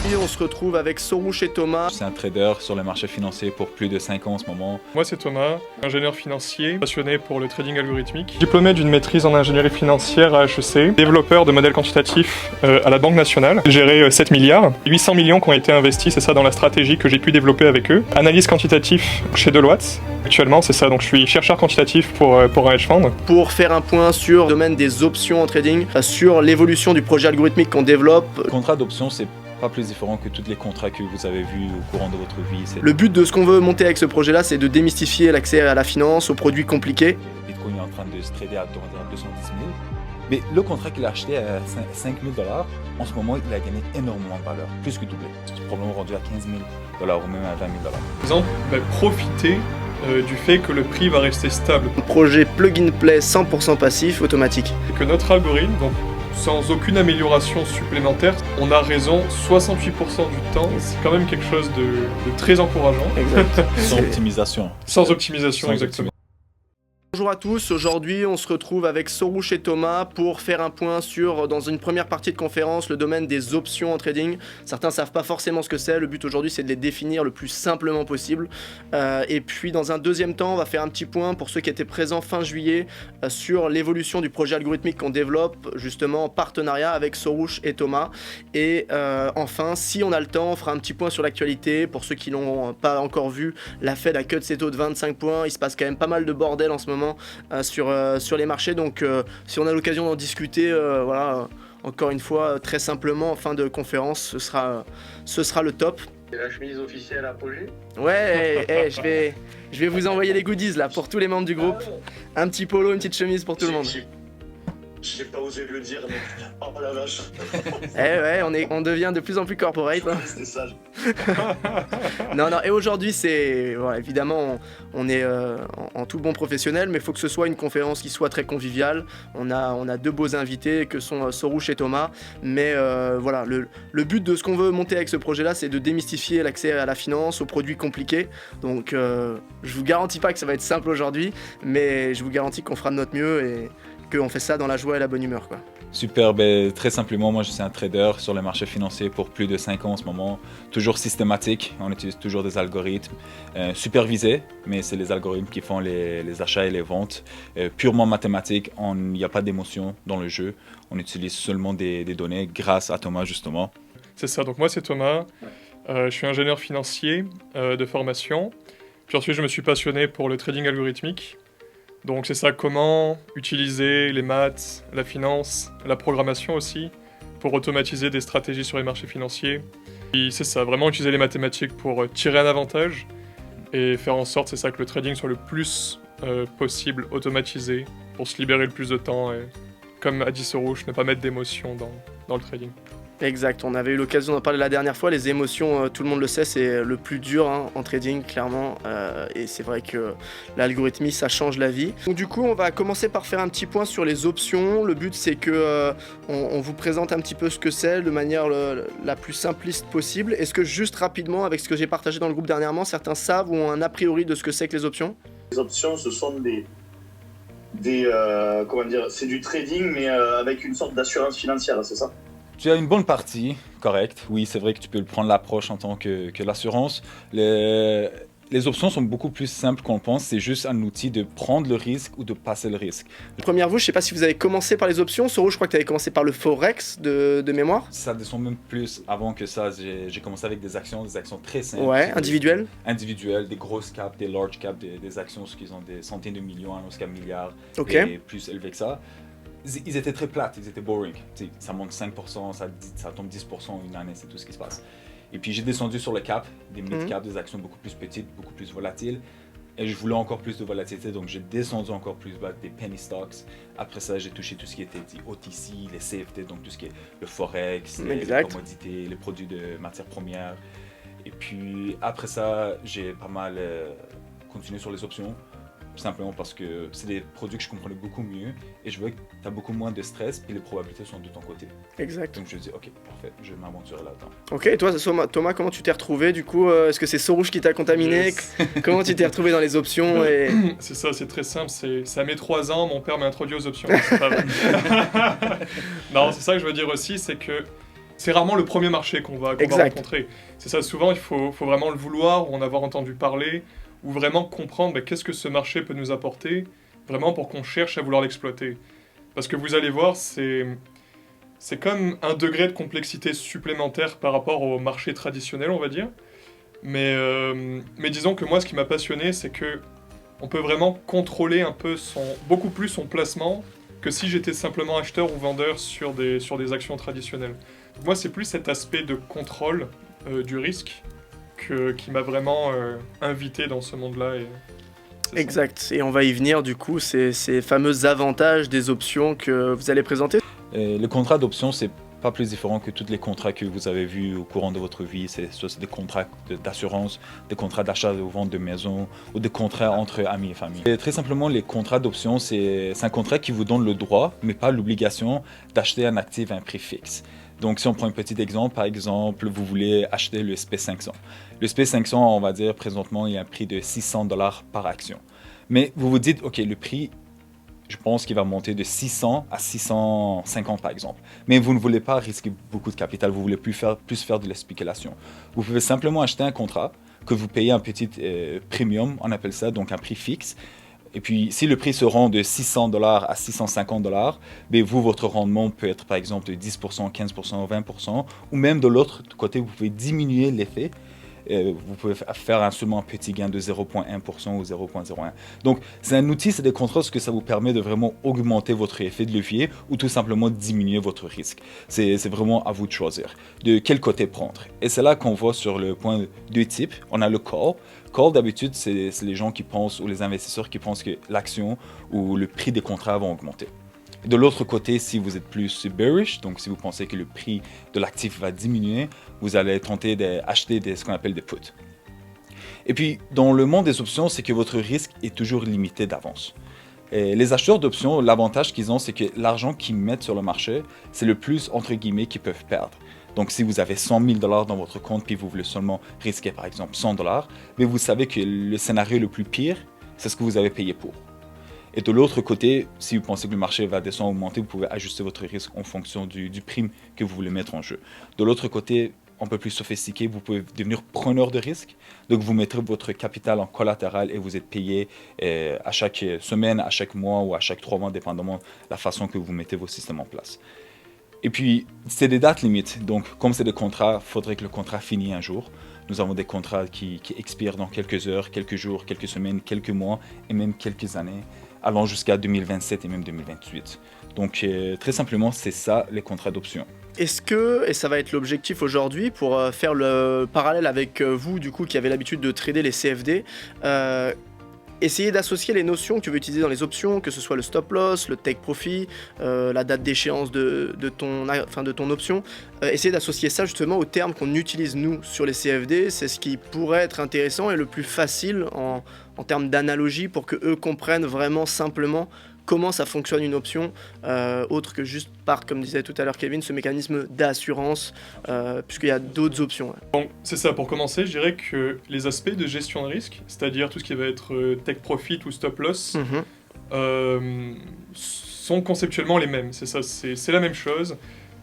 Aujourd'hui, on se retrouve avec Soroush et Thomas. C'est un trader sur le marché financier pour plus de 5 ans en ce moment. Moi c'est Thomas, ingénieur financier, passionné pour le trading algorithmique, diplômé d'une maîtrise en ingénierie financière à HEC, développeur de modèles quantitatifs à la Banque nationale, géré 7 milliards, 800 millions qui ont été investis, c'est ça dans la stratégie que j'ai pu développer avec eux. Analyse quantitative chez Deloitte, actuellement c'est ça, donc je suis chercheur quantitatif pour un hedge fund. Pour faire un point sur le domaine des options en trading, sur l'évolution du projet algorithmique qu'on développe. Le contrat d'option, c'est pas plus différent que tous les contrats que vous avez vus au courant de votre vie. Le but de ce qu'on veut monter avec ce projet-là, c'est de démystifier l'accès à la finance, aux produits compliqués. Bitcoin est en train de se trader à 210 000. Mais le contrat qu'il a acheté à 5 000 $, en ce moment, il a gagné énormément de valeur, plus que doublé. C'est probablement rendu à 15 000 $ ou même à 20 000 $. Par exemple, profiter du fait que le prix va rester stable. Un projet plug and play 100% passif, automatique. Et que notre algorithme, donc sans aucune amélioration supplémentaire, on a raison 68% du temps, c'est quand même quelque chose de très encourageant. Exact. Sans optimisation. Sans optimisation, Sans exactement. Bonjour à tous, aujourd'hui on se retrouve avec Soroush et Thomas pour faire un point sur, dans une première partie de conférence, le domaine des options en trading. Certains ne savent pas forcément ce que c'est, le but aujourd'hui c'est de les définir le plus simplement possible. Et puis dans un deuxième temps, on va faire un petit point pour ceux qui étaient présents fin juillet sur l'évolution du projet algorithmique qu'on développe justement en partenariat avec Soroush et Thomas. Et enfin, si on a le temps, on fera un petit point sur l'actualité. Pour ceux qui l'ont pas encore vu, la Fed a cut ses taux de 25 points, il se passe quand même pas mal de bordel en ce moment sur les marchés, donc si on a l'occasion d'en discuter, voilà, encore une fois, très simplement en fin de conférence, ce sera le top. C'est la chemise officielle Apogée. Ouais, je vais vous envoyer les goodies là pour tous les membres du groupe. Un petit polo, une petite chemise pour tout le monde. J'ai pas osé le dire, mais oh la vache. Ouais, on devient de plus en plus corporate. Hein. C'était sage. Non, et aujourd'hui, c'est voilà, évidemment, on est en tout bon professionnel, mais il faut que ce soit une conférence qui soit très conviviale. On a deux beaux invités que sont Soroush et Thomas, mais voilà, le but de ce qu'on veut monter avec ce projet-là, c'est de démystifier l'accès à la finance, aux produits compliqués. Donc, je vous garantis pas que ça va être simple aujourd'hui, mais je vous garantis qu'on fera de notre mieux et qu'on fait ça dans la joie et la bonne humeur, quoi. Super, très simplement, moi je suis un trader sur le marché financier pour plus de 5 ans en ce moment. Toujours systématique, on utilise toujours des algorithmes supervisés, mais c'est les algorithmes qui font les achats et les ventes. Purement mathématiques, il n'y a pas d'émotion dans le jeu, on utilise seulement des données grâce à Thomas justement. C'est ça, donc moi c'est Thomas, je suis ingénieur financier de formation, puis ensuite je me suis passionné pour le trading algorithmique. Donc c'est ça, comment utiliser les maths, la finance, la programmation aussi, pour automatiser des stratégies sur les marchés financiers. Et c'est ça, vraiment utiliser les mathématiques pour tirer un avantage et faire en sorte, c'est ça, que le trading soit le plus possible automatisé pour se libérer le plus de temps et, comme a dit Soroush, ne pas mettre d'émotion dans le trading. Exact, on avait eu l'occasion d'en parler la dernière fois, les émotions, tout le monde le sait, c'est le plus dur en trading, clairement, et c'est vrai que l'algorithmie, ça change la vie. Donc du coup, on va commencer par faire un petit point sur les options. Le but, c'est que on vous présente un petit peu ce que c'est de manière la plus simpliste possible. Est-ce que juste rapidement, avec ce que j'ai partagé dans le groupe dernièrement, certains savent ou ont un a priori de ce que c'est que les options? Les options, ce sont comment dire, c'est du trading, mais avec une sorte d'assurance financière, c'est ça? Tu as une bonne partie, correct. Oui, c'est vrai que tu peux prendre l'approche en tant que l'assurance. Les options sont beaucoup plus simples qu'on pense. C'est juste un outil de prendre le risque ou de passer le risque. Première vous, je ne sais pas si vous avez commencé par les options. Soroush, je crois que tu avais commencé par le Forex de mémoire. Ça descend même plus avant que ça. J'ai commencé avec des actions très simples. Ouais, individuelles. Individuelles, des grosses caps, des large caps, des actions qui ont des centaines de millions jusqu'à milliards. Ok. Et plus élevés que ça. Ils étaient très plates, ils étaient boring. T'sais, ça monte 5%, ça tombe 10% une année, c'est tout ce qui se passe. Et puis j'ai descendu sur le cap, des mid-caps, des actions beaucoup plus petites, beaucoup plus volatiles. Et je voulais encore plus de volatilité, donc j'ai descendu encore plus bas des penny stocks. Après ça, j'ai touché tout ce qui était OTC, les CFD, donc tout ce qui est le forex, les commodités, les produits de matières premières. Et puis après ça, j'ai pas mal continué sur les options. Simplement parce que c'est des produits que je comprenais beaucoup mieux et je vois que tu as beaucoup moins de stress et les probabilités sont de ton côté. Exact. Donc je me dis, ok, parfait, je vais m'aventurer là-dedans. Ok, et toi Thomas, comment tu t'es retrouvé du coup? Est-ce que c'est Soroush qui t'a contaminé? Yes. Comment tu t'es retrouvé dans les options et... C'est ça, c'est très simple, ça met 3 ans, mon père m'a introduit aux options, c'est pas vrai. Non, c'est ça que je veux dire aussi, c'est que c'est rarement le premier marché qu'on va rencontrer. C'est ça, souvent il faut vraiment le vouloir ou en avoir entendu parler, ou vraiment comprendre qu'est-ce que ce marché peut nous apporter, vraiment pour qu'on cherche à vouloir l'exploiter. Parce que vous allez voir, c'est comme un degré de complexité supplémentaire par rapport au marché traditionnel, on va dire. Mais disons que moi, ce qui m'a passionné, c'est que on peut vraiment contrôler un peu beaucoup plus son placement que si j'étais simplement acheteur ou vendeur sur des actions traditionnelles. Donc moi, c'est plus cet aspect de contrôle du risque qui m'a vraiment invité dans ce monde-là. Exact, et on va y venir du coup, ces fameux avantages des options que vous allez présenter. Le contrat d'option, c'est pas plus différent que tous les contrats que vous avez vus au courant de votre vie. C'est des contrats d'assurance, des contrats d'achat ou vente de maison ou des contrats entre amis et famille. Et très simplement, les contrats d'option, c'est un contrat qui vous donne le droit, mais pas l'obligation, d'acheter un actif à un prix fixe. Donc, si on prend un petit exemple, par exemple, vous voulez acheter le SP500. Le SP500, on va dire, présentement, il y a un prix de 600 $ par action. Mais vous vous dites, OK, le prix, je pense qu'il va monter de 600 à 650 par exemple. Mais vous ne voulez pas risquer beaucoup de capital, vous voulez plus faire de la spéculation. Vous pouvez simplement acheter un contrat que vous payez un petit premium, on appelle ça, donc un prix fixe. Et puis, si le prix se rend de 600 $ à 650 $, mais votre rendement peut être par exemple de 10%, 15%, 20%, ou même de l'autre côté, vous pouvez diminuer l'effet. Vous pouvez faire seulement un petit gain de 0,1% ou 0,01. Donc, c'est un outil, c'est des contrats, ce que ça vous permet de vraiment augmenter votre effet de levier ou tout simplement diminuer votre risque. C'est vraiment à vous de choisir de quel côté prendre. Et c'est là qu'on voit sur le point deux types. On a le call. Call, d'habitude, c'est les gens qui pensent, ou les investisseurs qui pensent que l'action ou le prix des contrats vont augmenter. De l'autre côté, si vous êtes plus bearish, donc si vous pensez que le prix de l'actif va diminuer, vous allez tenter d'acheter ce qu'on appelle des puts. Et puis, dans le monde des options, c'est que votre risque est toujours limité d'avance. Et les acheteurs d'options, l'avantage qu'ils ont, c'est que l'argent qu'ils mettent sur le marché, c'est le plus, entre guillemets, qu'ils peuvent perdre. Donc, si vous avez 100 000 $ dans votre compte, puis vous voulez seulement risquer, par exemple, 100 $, mais vous savez que le scénario le plus pire, c'est ce que vous avez payé pour. Et de l'autre côté, si vous pensez que le marché va descendre ou augmenter, vous pouvez ajuster votre risque en fonction du prime que vous voulez mettre en jeu. De l'autre côté, un peu plus sophistiqué, vous pouvez devenir preneur de risque. Donc, vous mettrez votre capital en collatéral et vous êtes payé à chaque semaine, à chaque mois ou à chaque 3 mois, dépendamment de la façon que vous mettez vos systèmes en place. Et puis, c'est des dates limites. Donc, comme c'est des contrats, il faudrait que le contrat finisse un jour. Nous avons des contrats qui expirent dans quelques heures, quelques jours, quelques semaines, quelques mois et même quelques années, allant jusqu'à 2027 et même 2028. Donc, très simplement, c'est ça, les contrats d'option. Est-ce que, et ça va être l'objectif aujourd'hui, pour faire le parallèle avec vous, du coup, qui avez l'habitude de trader les CFD, essayer d'associer les notions que tu veux utiliser dans les options, que ce soit le stop loss, le take profit, la date d'échéance de ton option, essayer d'associer ça justement aux termes qu'on utilise nous sur les CFD, c'est ce qui pourrait être intéressant et le plus facile en termes d'analogie pour que eux comprennent vraiment simplement comment ça fonctionne une option, autre que juste par, comme disait tout à l'heure Kevin, ce mécanisme d'assurance, puisqu'il y a d'autres options. Bon, c'est ça, pour commencer, je dirais que les aspects de gestion de risque, c'est-à-dire tout ce qui va être take profit ou stop loss, sont conceptuellement les mêmes. C'est ça, c'est la même chose.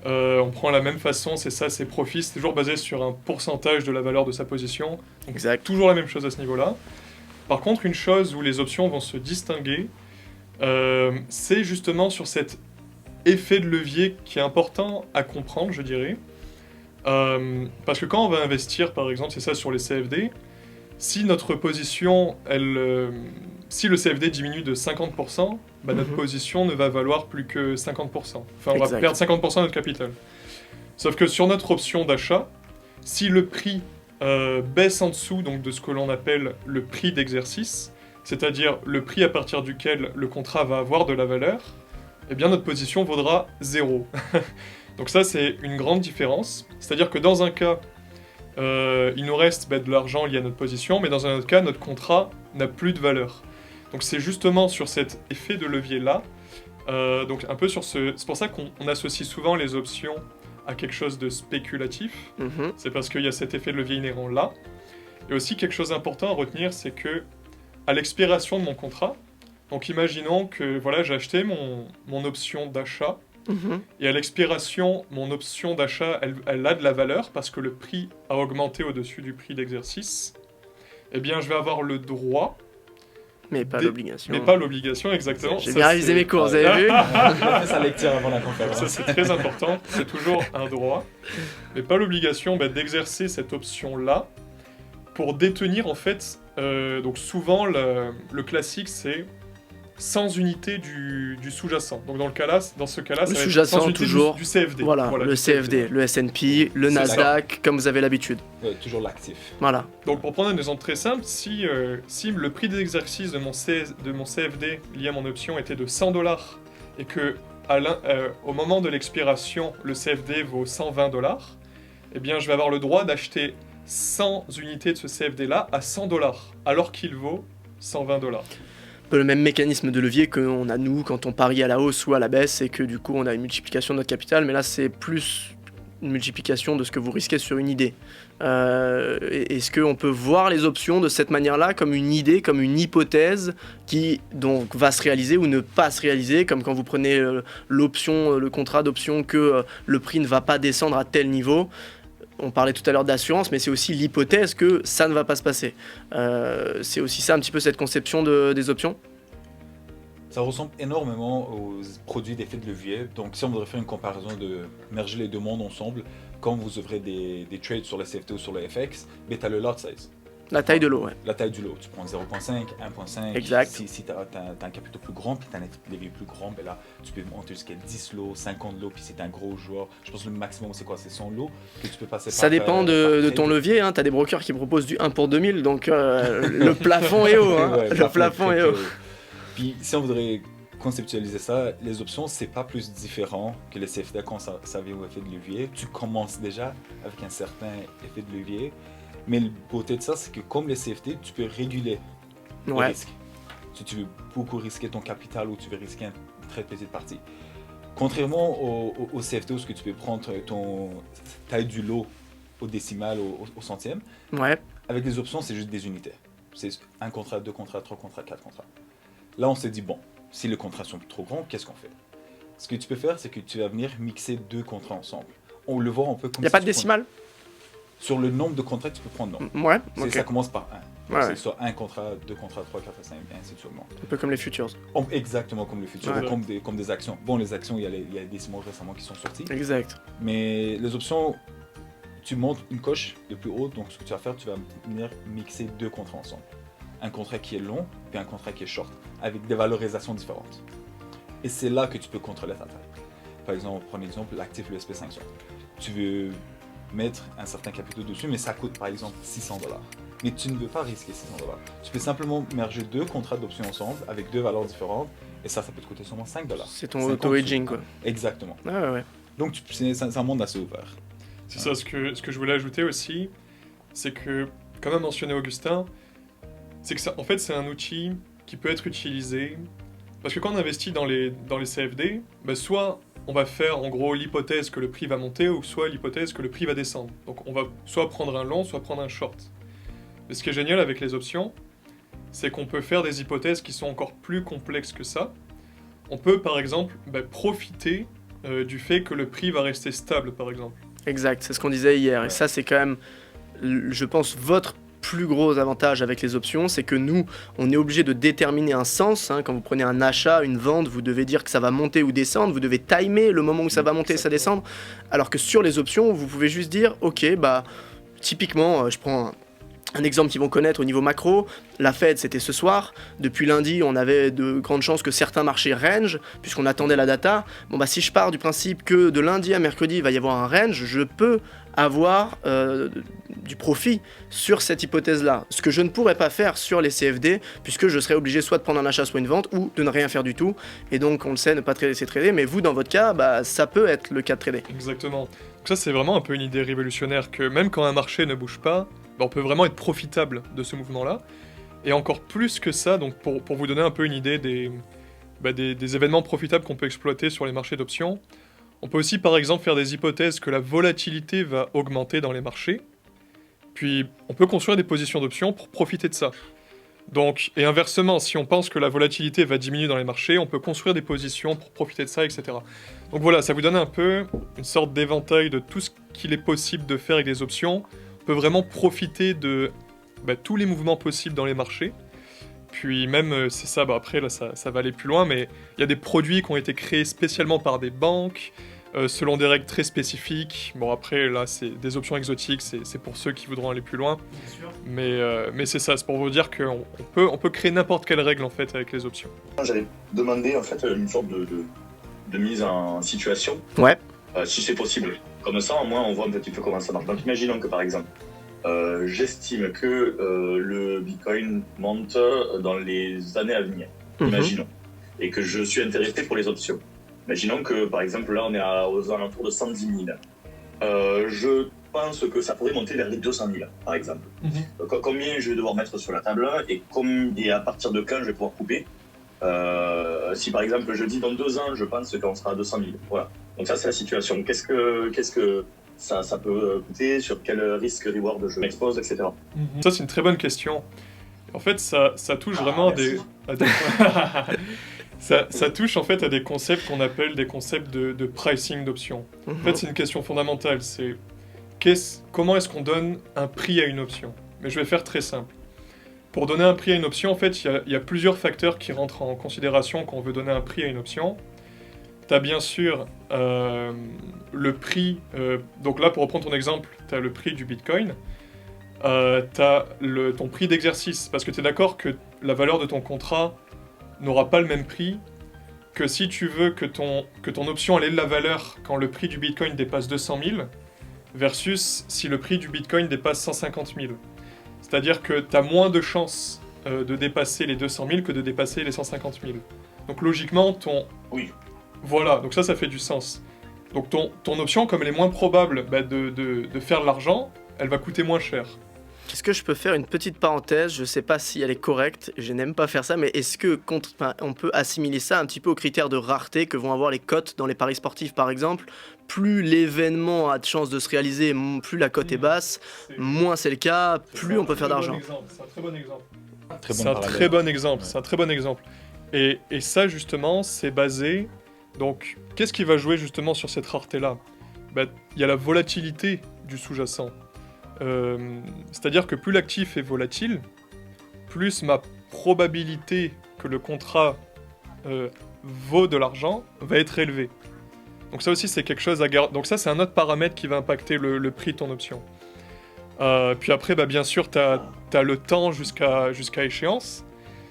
On prend la même façon, c'est ça, c'est profit, c'est toujours basé sur un pourcentage de la valeur de sa position. Donc Exact. Toujours la même chose à ce niveau-là. Par contre, une chose où les options vont se distinguer, c'est justement sur cet effet de levier qui est important à comprendre, je dirais. Parce que quand on va investir, par exemple, c'est ça sur les CFD, si notre position, si le CFD diminue de 50%, notre position ne va valoir plus que 50%. Enfin, on va perdre 50% de notre capital. Sauf que sur notre option d'achat, si le prix baisse en dessous donc, de ce que l'on appelle le prix d'exercice, c'est-à-dire le prix à partir duquel le contrat va avoir de la valeur, eh bien notre position vaudra 0. Donc ça, c'est une grande différence. C'est-à-dire que dans un cas, il nous reste de l'argent lié à notre position, mais dans un autre cas, notre contrat n'a plus de valeur. Donc c'est justement sur cet effet de levier-là, donc un peu sur c'est pour ça qu'on associe souvent les options à quelque chose de spéculatif. C'est parce qu'il y a cet effet de levier inhérent là. Et aussi, quelque chose d'important à retenir, c'est que à l'expiration de mon contrat, donc imaginons que voilà, j'ai acheté mon option d'achat Mhm. Et à l'expiration, mon option d'achat, elle a de la valeur parce que le prix a augmenté au-dessus du prix d'exercice. Eh bien, je vais avoir le droit, Mais pas Des- l'obligation. mais pas l'obligation exactement. J'ai Ça, bien révisé c'est- mes cours, vous avez vu? Il a fait sa lecture avant la conférence. Ça, c'est très important. C'est toujours un droit, mais pas l'obligation d'exercer cette option-là pour détenir, en fait. Donc, souvent, le classique, c'est 100 unités du sous-jacent. Donc, dans ce cas-là, Le ça va être sous-jacent, 100 unités toujours. du CFD. Voilà, le du CFD, le S&P, le C'est Nasdaq, comme vous avez l'habitude. Toujours l'actif. Voilà. Donc, pour prendre un exemple très simple, si le prix d'exercice de mon CFD lié à mon option était de 100 $ et que au moment de l'expiration, le CFD vaut 120 $, eh bien, je vais avoir le droit d'acheter 100 unités de ce CFD-là à 100 $, alors qu'il vaut 120 $. Un peu le même mécanisme de levier qu'on a nous quand on parie à la hausse ou à la baisse et que du coup on a une multiplication de notre capital, mais là c'est plus une multiplication de ce que vous risquez sur une idée. Est-ce qu'on peut voir les options de cette manière-là comme une idée, comme une hypothèse qui donc va se réaliser ou ne pas se réaliser, comme quand vous prenez l'option, le contrat d'option que le prix ne va pas descendre à tel niveau. On parlait tout à l'heure d'assurance, mais c'est aussi l'hypothèse que ça ne va pas se passer. C'est aussi ça un petit peu cette conception des options. Ça ressemble énormément aux produits d'effet de levier. Donc, si on voudrait faire une comparaison de merger les deux mondes ensemble, quand vous ouvrez des trades sur le CFD ou sur le FX, tu as le lot size. La taille de l'eau, ouais. La taille du lot. Tu prends 0.5, 1.5. Exact. Si tu as un capital plus grand, puis tu as un effet de levier plus grand, ben là, tu peux monter jusqu'à 10 lots, 50 lots, puis c'est un gros joueur. Je pense que le maximum, c'est quoi? C'est 100 lots que tu peux passer Ça dépend de ton levier, hein. Tu as des brokers qui proposent du 1 pour 2000, donc le plafond est haut. Hein. Ouais, Le plafond est haut. Puis si on voudrait conceptualiser ça, les options, c'est pas plus différent que les CFD quand ça vient au effet de levier. Tu commences déjà avec un certain effet de levier, mais la beauté de ça, c'est que comme les CFD, tu peux réguler le Ouais. risque. Si tu veux beaucoup risquer ton capital ou tu veux risquer une très petite partie. Contrairement au CFD, où ce que tu peux prendre ton taille du lot au décimal, au centième, Ouais. avec les options, c'est juste des unités. C'est un contrat, deux contrats, trois contrats, quatre contrats. Là, on s'est dit, bon, si les contrats sont trop grands, qu'est-ce qu'on fait? Ce que tu peux faire, c'est que tu vas venir mixer deux contrats ensemble. On le voit un peu comme Il n'y a si pas de tu prends- décimal? Sur le nombre de contrats, tu peux prendre non. Ouais, C'est- ok. Ça commence par un. Ouais, C'est ouais. soit un contrat, deux contrats, trois, quatre, cinq, et ainsi de suite. Un peu comme les futures. Exactement comme le futur, Ouais. comme des actions. Bon, les actions, il y a des décimaux récemment qui sont sortis. Exact. Mais les options, tu montes une coche le plus haut, donc ce que tu vas faire, tu vas venir mixer deux contrats ensemble. Un contrat qui est long, puis un contrat qui est short, avec des valorisations différentes. Et c'est là que tu peux contrôler ta taille. Par exemple, prenons l'exemple, l'actif, le SP500. Tu veux mettre un certain capital dessus, mais ça coûte par exemple 600 $. Mais tu ne veux pas risquer 600 $. Tu peux simplement merger deux contrats d'options ensemble avec deux valeurs différentes, et ça peut te coûter seulement 5 $. C'est ton auto-hedging, quoi. Exactement. Ouais, ouais, ouais. Donc c'est un monde assez ouvert. C'est ça, ce que je voulais ajouter aussi, c'est que, comme a mentionné Augustin, c'est que ça, en fait, c'est un outil qui peut être utilisé, parce que quand on investit dans les CFD, bah, soit on va faire en gros l'hypothèse que le prix va monter, ou soit l'hypothèse que le prix va descendre. Donc on va soit prendre un long, soit prendre un short. Mais ce qui est génial avec les options, c'est qu'on peut faire des hypothèses qui sont encore plus complexes que ça. On peut par exemple profiter du fait que le prix va rester stable, par exemple. Exact, c'est ce qu'on disait hier. Ouais. Et ça, c'est quand même, je pense, votre plus gros avantage avec les options, c'est que nous, on est obligé de déterminer un sens. Hein. Quand vous prenez un achat, une vente, vous devez dire que ça va monter ou descendre. Vous devez timer le moment où ça va monter et ça descendre. Alors que sur les options, vous pouvez juste dire, ok, bah, typiquement, je prends un exemple qu'ils vont connaître au niveau macro, la Fed c'était ce soir, depuis lundi on avait de grandes chances que certains marchés range, puisqu'on attendait la data. Bon bah si je pars du principe que de lundi à mercredi il va y avoir un range, je peux avoir du profit sur cette hypothèse-là. Ce que je ne pourrais pas faire sur les CFD, puisque je serais obligé soit de prendre un achat, soit une vente, ou de ne rien faire du tout. Et donc on le sait, ne pas trader c'est trader, mais vous dans votre cas, bah, ça peut être le cas de trader. Exactement. Donc ça, c'est vraiment un peu une idée révolutionnaire, que même quand un marché ne bouge pas, on peut vraiment être profitable de ce mouvement-là. Et encore plus que ça, donc pour vous donner un peu une idée des événements profitables qu'on peut exploiter sur les marchés d'options, on peut aussi par exemple faire des hypothèses que la volatilité va augmenter dans les marchés, puis on peut construire des positions d'options pour profiter de ça. Donc, et inversement, si on pense que la volatilité va diminuer dans les marchés, on peut construire des positions pour profiter de ça, etc. Donc voilà, ça vous donne un peu une sorte d'éventail de tout ce qu'il est possible de faire avec les options. On peut vraiment profiter de tous les mouvements possibles dans les marchés. Puis même, c'est ça, après là ça va aller plus loin, mais il y a des produits qui ont été créés spécialement par des banques, selon des règles très spécifiques. Bon après là c'est des options exotiques, c'est pour ceux qui voudront aller plus loin. Mais c'est ça, c'est pour vous dire qu'on peut créer n'importe quelle règle en fait avec les options. J'avais demandé en fait une sorte de mise en situation, Ouais. si c'est possible. Comme ça, au moins, on voit un petit peu comment ça marche. Donc, imaginons que par exemple, j'estime que le Bitcoin monte dans les années à venir. Imaginons. Et que je suis intéressé pour les options. Imaginons que par exemple, là, on est aux alentours de 110 000. Je pense que ça pourrait monter vers les 200 000, par exemple. Donc, combien je vais devoir mettre sur la table et à partir de quand je vais pouvoir couper. Si par exemple je dis dans 2 ans, je pense qu'on sera à 200 000. Voilà. Donc ça c'est la situation. Qu'est-ce que ça peut coûter, sur quel risque-reward je m'expose, etc. Ça c'est une très bonne question. En fait ça touche vraiment à des ça touche en fait à des concepts qu'on appelle des concepts de pricing d'options. En fait c'est une question fondamentale, c'est comment est-ce qu'on donne un prix à une option. Mais je vais faire très simple. Pour donner un prix à une option, en fait, il y a plusieurs facteurs qui rentrent en considération quand on veut donner un prix à une option. Tu as bien sûr le prix, donc là pour reprendre ton exemple, tu as le prix du Bitcoin, tu as ton prix d'exercice, parce que tu es d'accord que la valeur de ton contrat n'aura pas le même prix que si tu veux que ton option ait de la valeur quand le prix du Bitcoin dépasse 200 000, versus si le prix du Bitcoin dépasse 150 000. C'est-à-dire que tu as moins de chances de dépasser les 200 000 que de dépasser les 150 000. Donc logiquement, Oui. Voilà, donc ça fait du sens. Donc ton option, comme elle est moins probable de faire de l'argent, elle va coûter moins cher. Est-ce que je peux faire une petite parenthèse? Je sais pas si elle est correcte, je n'aime pas faire ça, mais est-ce que on peut assimiler ça un petit peu aux critères de rareté que vont avoir les cotes dans les paris sportifs par exemple? Plus l'événement a de chances de se réaliser, plus la cote est basse, moins c'est le cas, plus on peut faire d'argent. C'est un très bon exemple. C'est un très bon exemple. Et ça justement, c'est basé... Donc, qu'est-ce qui va jouer justement sur cette rareté-là? Il y a la volatilité du sous-jacent. C'est-à-dire que plus l'actif est volatile, plus ma probabilité que le contrat vaut de l'argent va être élevée. Donc ça aussi c'est quelque chose à garder. Donc ça c'est un autre paramètre qui va impacter le prix de ton option. Puis après bien sûr t'as le temps jusqu'à échéance.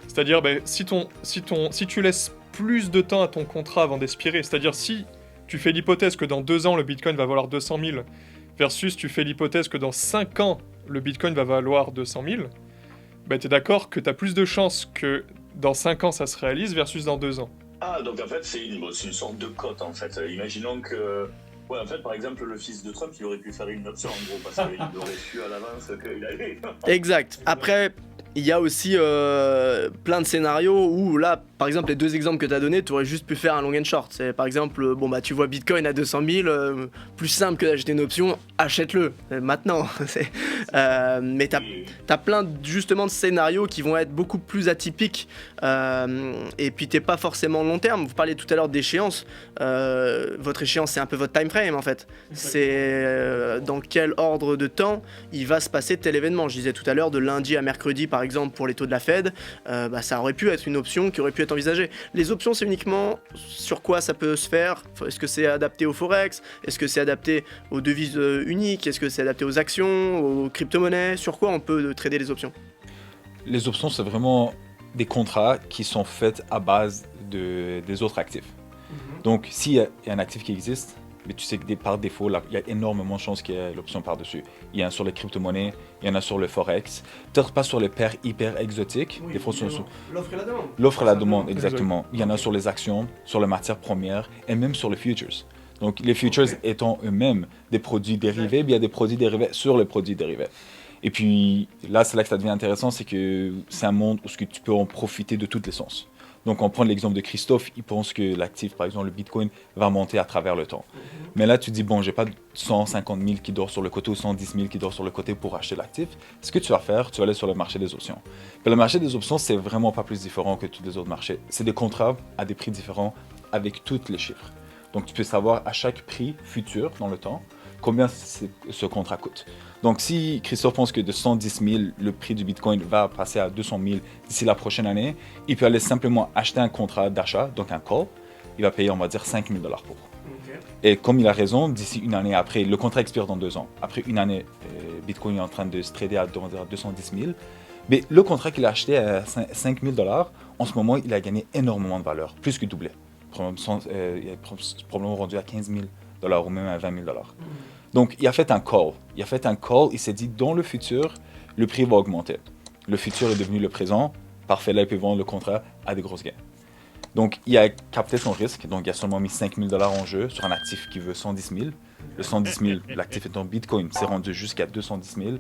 C'est-à-dire si tu laisses plus de temps à ton contrat avant d'expirer, c'est-à-dire si tu fais l'hypothèse que dans 2 ans le Bitcoin va valoir 200 000 versus tu fais l'hypothèse que dans 5 ans le Bitcoin va valoir 200 000, tu es d'accord que tu as plus de chances que dans 5 ans ça se réalise versus dans 2 ans. Ah, donc en fait c'est une sorte de cote en fait. Imaginons que... Ouais, en fait, par exemple, le fils de Trump, il aurait pu faire une option en gros, parce qu'il aurait su à l'avance qu'il allait. Exact. Après, il y a aussi plein de scénarios où là, par exemple, les 2 exemples que tu as donnés, tu aurais juste pu faire un long and short. C'est par exemple, tu vois Bitcoin à 200 000, plus simple que d'acheter une option, achète-le maintenant. Mais tu as plein justement de scénarios qui vont être beaucoup plus atypiques et puis t'es pas forcément long terme. Vous parliez tout à l'heure d'échéance. Votre échéance, c'est un peu votre time frame en fait. C'est dans quel ordre de temps il va se passer tel événement. Je disais tout à l'heure de lundi à mercredi par exemple pour les taux de la Fed, ça aurait pu être une option qui aurait pu être envisagée. Les options c'est uniquement sur quoi ça peut se faire. Est-ce que c'est adapté au forex? Est-ce que c'est adapté aux devises uniques? Est-ce que c'est adapté aux actions, aux crypto-monnaies? Sur quoi on peut trader les options? Les options c'est vraiment des contrats qui sont faits à base des autres actifs. Donc s'il y a un actif qui existe, mais tu sais que par défaut, il y a énormément de chances qu'il y ait l'option par-dessus. Il y en a sur les crypto-monnaies, il y en a sur le forex, peut-être pas sur les paires hyper exotiques. Oui, des fois, sur l'offre et la demande. l'offre et la demande, exactement. Il y en a sur les actions, sur les matières premières et même sur les futures. Donc les futures étant eux-mêmes des produits dérivés, il y a des produits dérivés sur les produits dérivés. Et puis là, c'est là que ça devient intéressant, c'est que c'est un monde où tu peux en profiter de tous les sens. Donc, on prend l'exemple de Christophe, il pense que l'actif, par exemple, le Bitcoin, va monter à travers le temps. Mais là, tu dis, bon, j'ai pas 150 000 qui dort sur le côté ou 110 000 qui dort sur le côté pour acheter l'actif. Ce que tu vas faire, tu vas aller sur le marché des options. Puis le marché des options, c'est vraiment pas plus différent que tous les autres marchés. C'est des contrats à des prix différents avec tous les chiffres. Donc, tu peux savoir à chaque prix futur dans le temps combien ce contrat coûte. Donc, si Christophe pense que de 110 000, le prix du Bitcoin va passer à 200 000 d'ici la prochaine année, il peut aller simplement acheter un contrat d'achat, donc un call. Il va payer, on va dire, 5 000 $ pour. Okay. Et comme il a raison, d'ici une année après, le contrat expire dans 2 ans. Après une année, Bitcoin est en train de se trader à 210 000. Mais le contrat qu'il a acheté à 5 000 $, en ce moment, il a gagné énormément de valeur, plus que doublé. Il est probablement rendu à 15 000 $ ou même à 20 000 $. Donc, il a fait un call. Il s'est dit, dans le futur, le prix va augmenter. Le futur est devenu le présent. Parfait, là, il peut vendre le contrat à des grosses gains. Donc, il a capté son risque. Donc, il a seulement mis 5 000 $ en jeu sur un actif qui veut 110 000. Le 110 000, l'actif est en Bitcoin, c'est rendu jusqu'à 210 000.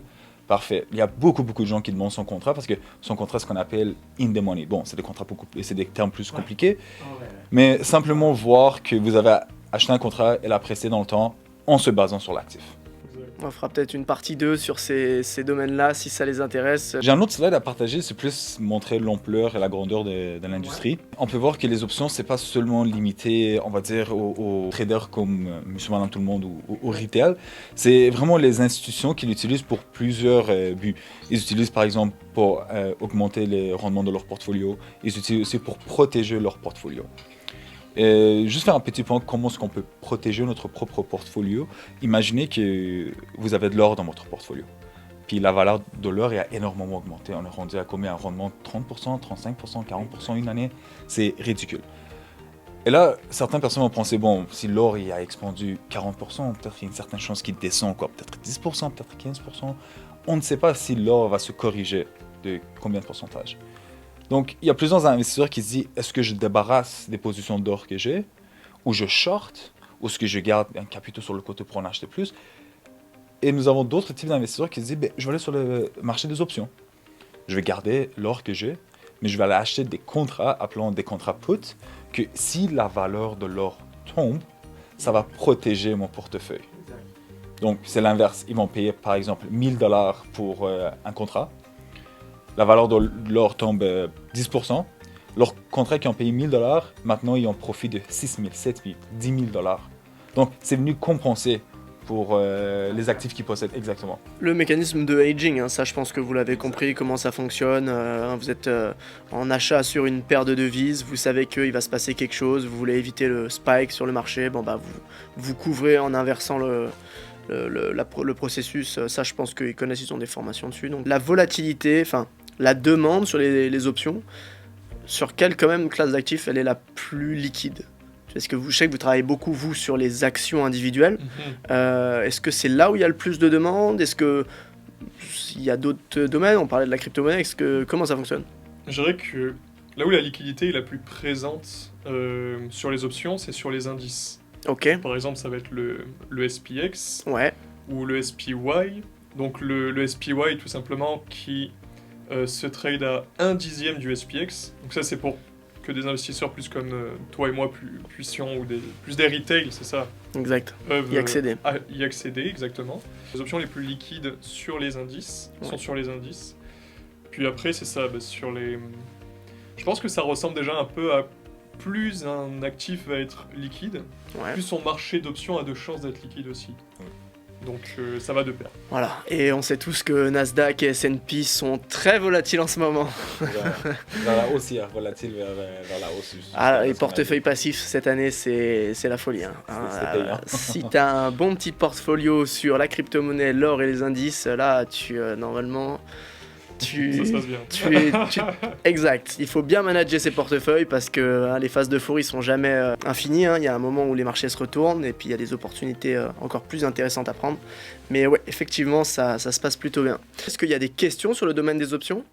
Parfait. Il y a beaucoup de gens qui demandent son contrat parce que son contrat, c'est ce qu'on appelle in the money. Bon, c'est des contrats c'est des termes plus compliqués. Mais simplement voir que vous avez acheté un contrat et l'apprécié dans le temps, en se basant sur l'actif. On fera peut-être une partie 2 sur ces domaines-là, si ça les intéresse. J'ai un autre slide à partager, c'est plus montrer l'ampleur et la grandeur de l'industrie. On peut voir que les options, c'est pas seulement limité, on va dire, aux traders comme Monsieur Madame Tout le Monde ou au retail. C'est vraiment les institutions qui l'utilisent pour plusieurs buts. Ils utilisent par exemple pour augmenter les rendements de leur portfolio. Ils utilisent aussi pour protéger leur portfolio. Juste faire un petit point, comment est-ce qu'on peut protéger notre propre portfolio. Imaginez que vous avez de l'or dans votre portfolio. Puis la valeur de l'or a énormément augmenté. On est rendu à combien? Un rendement de 30%, 35%, 40% une année. C'est ridicule. Et là, certaines personnes vont penser, bon, si l'or a expandu 40%, peut-être qu'il y a une certaine chance qu'il descend, quoi. Peut-être 10%, peut-être 15%. On ne sait pas si l'or va se corriger de combien de pourcentage. Donc, il y a plusieurs investisseurs qui se disent, est-ce que je débarrasse des positions d'or que j'ai, ou je short, ou est-ce que je garde un capital sur le côté pour en acheter plus? Et nous avons d'autres types d'investisseurs qui se disent, je vais aller sur le marché des options. Je vais garder l'or que j'ai, mais je vais aller acheter des contrats, appelons des contrats put, que si la valeur de l'or tombe, ça va protéger mon portefeuille. Donc, c'est l'inverse. Ils vont payer, par exemple, 1 000 $ pour un contrat. La valeur de l'or tombe 10%. Leurs contrats qui ont payé 1 000 $, maintenant, ils ont profit de 6 000, 7 000, 10 000 $. Donc, c'est venu compenser pour les actifs qu'ils possèdent exactement. Le mécanisme de hedging, ça je pense que vous l'avez compris, comment ça fonctionne. Vous êtes en achat sur une paire de devises, vous savez qu'il va se passer quelque chose, vous voulez éviter le spike sur le marché, vous couvrez en inversant le processus. Ça je pense qu'ils connaissent, ils ont des formations dessus. Donc la volatilité, enfin la demande sur les options, sur quelle quand même classe d'actifs elle est la plus liquide? Est-ce que je sais que vous travaillez beaucoup, vous, sur les actions individuelles. Est-ce que c'est là où il y a le plus de demandes? Est-ce qu'il y a d'autres domaines? On parlait de la crypto-monnaie. Comment ça fonctionne? Je dirais que là où la liquidité est la plus présente sur les options, c'est sur les indices. Ok. Par exemple, ça va être le SPX ou le SPY. Donc le SPY, tout simplement, qui se trade à 1/10 du SPX. Donc ça, c'est pour que des investisseurs plus comme toi et moi, plus puissants, ou plus des retail, c'est ça. Exact. Peuvent y accéder. Y accéder, exactement. Les options les plus liquides sur les indices sont sur les indices. Puis après, c'est ça, sur les... Je pense que ça ressemble déjà un peu à plus un actif va être liquide, plus son marché d'options a de chances d'être liquide aussi. Donc ça va de pair. Voilà, et on sait tous que Nasdaq et S&P sont très volatiles en ce moment. Vers la hausse, volatile vers la hausse. Les portefeuilles passifs cette année, c'est la folie. Si tu as un bon petit portfolio sur la crypto-monnaie, l'or et les indices, là, normalement... Ça se passe bien. Exact. Il faut bien manager ses portefeuilles parce que les phases d'euphorie sont jamais infinies. Il y a un moment où les marchés se retournent et puis il y a des opportunités encore plus intéressantes à prendre. Mais ouais, effectivement, ça se passe plutôt bien. Est-ce qu'il y a des questions sur le domaine des options?